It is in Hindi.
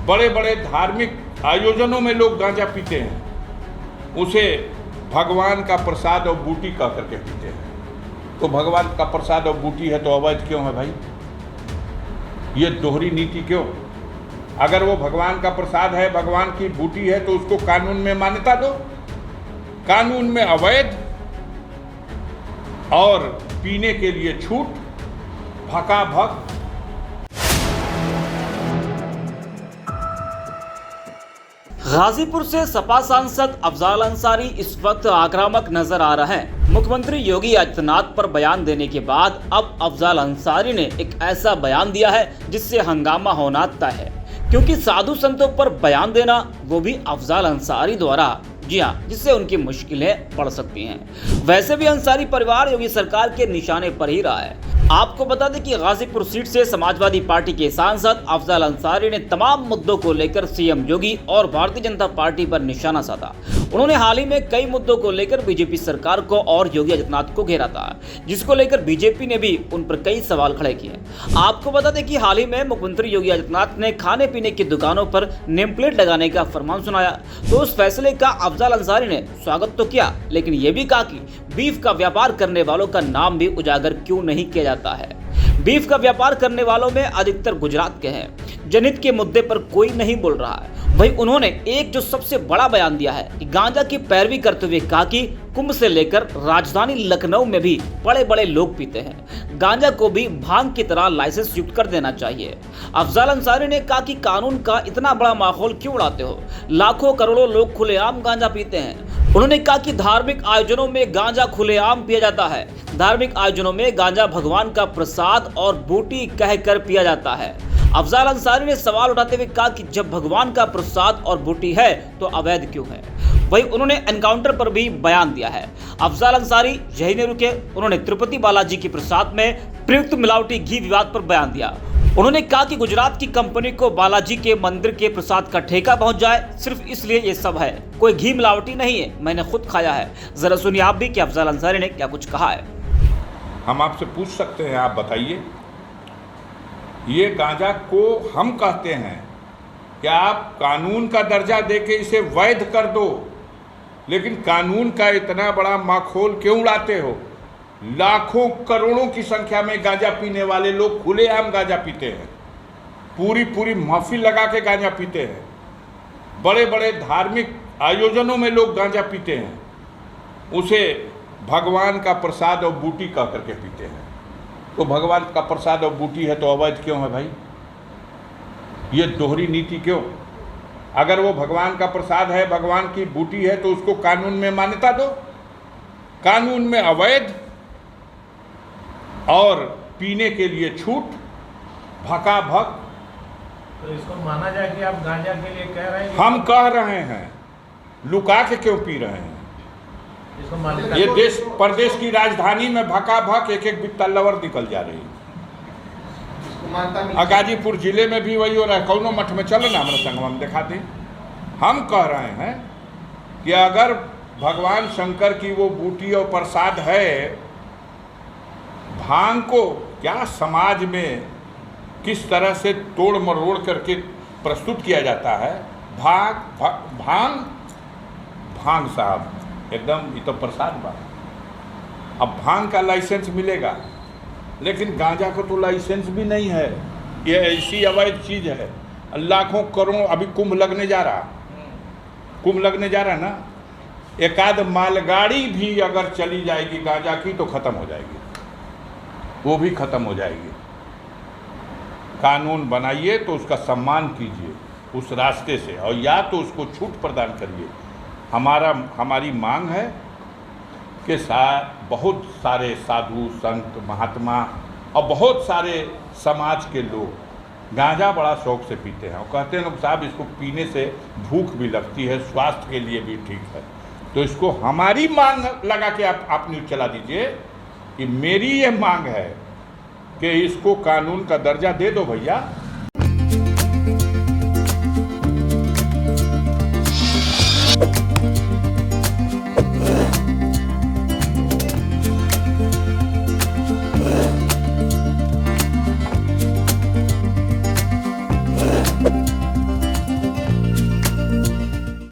बड़े बड़े धार्मिक आयोजनों में लोग गांजा पीते हैं, उसे भगवान का प्रसाद और बूटी कह करके पीते हैं। तो भगवान का प्रसाद और बूटी है तो अवैध क्यों है भाई? ये दोहरी नीति क्यों? अगर वो भगवान का प्रसाद है, भगवान की बूटी है, तो उसको कानून में मान्यता दो। कानून में अवैध और पीने के लिए छूट, भकाभक। गाजीपुर से सपा सांसद अफजाल अंसारी इस वक्त आक्रामक नजर आ रहे हैं। मुख्यमंत्री योगी आदित्यनाथ पर बयान देने के बाद अब अफजाल अंसारी ने एक ऐसा बयान दिया है जिससे हंगामा होना तय है, क्योंकि साधु संतों पर बयान देना वो भी अफजाल अंसारी द्वारा, जी हाँ, जिससे उनकी मुश्किलें बढ़ सकती हैं। वैसे भी अंसारी परिवार योगी सरकार के निशाने पर ही रहा है। आपको बता दें कि गाजीपुर सीट से समाजवादी पार्टी के सांसद अफजाल अंसारी ने तमाम मुद्दों को लेकर सीएम योगी और भारतीय जनता पार्टी पर निशाना साधा। उन्होंने हाल ही में कई मुद्दों को लेकर बीजेपी सरकार को और योगी आदित्यनाथ को घेरा था, जिसको लेकर बीजेपी ने भी उन पर कई सवाल खड़े किए। आपको बता दें कि हाल ही में मुख्यमंत्री योगी आदित्यनाथ ने खाने पीने की दुकानों पर नेम प्लेट लगाने का फरमान सुनाया, तो उस फैसले का अफजाल अंसारी ने स्वागत तो किया, लेकिन ये भी कहा कि बीफ का व्यापार करने वालों का नाम भी उजागर क्यों नहीं किया जाता है। बीफ का व्यापार करने वालों में अधिकतर गुजरात के हैं। जनहित के मुद्दे पर कोई नहीं बोल रहा है। वहीं उन्होंने एक जो सबसे बड़ा बयान दिया है कि गांजा की पैरवी करते हुए कहा कि कुंभ से लेकर राजधानी लखनऊ में भी बड़े बड़े लोग पीते हैं, गांजा को भी भांग की तरह लाइसेंस युक्त कर देना चाहिए। अफजाल अंसारी ने कहा कि कानून का इतना बड़ा माहौल क्यों उड़ाते हो, लाखों करोड़ों लोग खुलेआम गांजा पीते हैं। उन्होंने कहा कि धार्मिक आयोजनों में गांजा खुलेआम पिया जाता है। धार्मिक आयोजनों में गांजा भगवान का प्रसाद और बूटी कहकर पिया जाता है। अफजाल अंसारी ने सवाल उठाते हुए कहा कि जब भगवान का प्रसाद और बूटी है तो अवैध क्यों है। वहीं उन्होंने एनकाउंटर पर भी बयान दिया है। अफजाल अंसारी यही नहीं रुके, उन्होंने तिरुपति बालाजी के प्रसाद में प्रयुक्त मिलावटी घी विवाद पर बयान दिया। उन्होंने कहा कि गुजरात की कंपनी को बालाजी के मंदिर के प्रसाद का ठेका पहुंच जाए, सिर्फ इसलिए ये सब है, कोई घी मिलावटी नहीं है, मैंने खुद खाया है। जरा सुनिए आप भी कि अफजाल अंसारी ने क्या कुछ कहा है। हम आपसे पूछ सकते हैं, आप बताइए, ये गांजा को हम कहते हैं कि आप कानून का दर्जा देके इसे वैध कर दो, लेकिन कानून का इतना बड़ा माखोल क्यों उड़ाते हो? लाखों करोड़ों की संख्या में गांजा पीने वाले लोग खुलेआम गांजा पीते हैं, पूरी महफिल लगा के गांजा पीते हैं। बड़े बड़े धार्मिक आयोजनों में लोग गांजा पीते हैं, उसे भगवान का प्रसाद और बूटी कह करके पीते हैं। तो भगवान का प्रसाद और बूटी है तो अवैध क्यों है भाई? ये दोहरी नीति क्यों? अगर वो भगवान का प्रसाद है, भगवान की बूटी है, तो उसको कानून में मान्यता दो। कानून में अवैध और पीने के लिए छूट, भकाभक। तो इसको माना जाए कि आप गांजा के लिए कह रहे हैं? हम कह रहे हैं, लुका के क्यों पी रहे हैं? इसको मान्यता, ये देश प्रदेश की राजधानी में भकाभक एक एक बित्ता लवर निकल जा रही है। गाजीपुर जिले में भी वही हो रहा है। कौनो मठ में चलो ना, हमारे संगम में दिखा दें। हम कह रहे हैं कि अगर भगवान शंकर की वो बूटी और प्रसाद है, भांग को क्या समाज में किस तरह से तोड़ मरोड़ करके प्रस्तुत किया जाता है। भांग साहब एकदम, ये तो प्रसाद बा। अब भांग का लाइसेंस मिलेगा, लेकिन गांजा को तो लाइसेंस भी नहीं है। ये ऐसी अवैध चीज़ है। लाखों करोड़ों, अभी कुंभ लगने जा रहा ना, एक आध मालगाड़ी भी अगर चली जाएगी गांजा की तो ख़त्म हो जाएगी, वो भी ख़त्म हो जाएगी। कानून बनाइए तो उसका सम्मान कीजिए उस रास्ते से, और या तो उसको छूट प्रदान करिए। हमारी मांग है कि बहुत सारे साधु संत महात्मा और बहुत सारे समाज के लोग गांजा बड़ा शौक से पीते हैं और कहते हैं साहब इसको पीने से भूख भी लगती है, स्वास्थ्य के लिए भी ठीक है। तो इसको हमारी मांग लगा के आप न्यूज़ चला दीजिए कि मेरी ये मांग है कि इसको कानून का दर्जा दे दो भैया।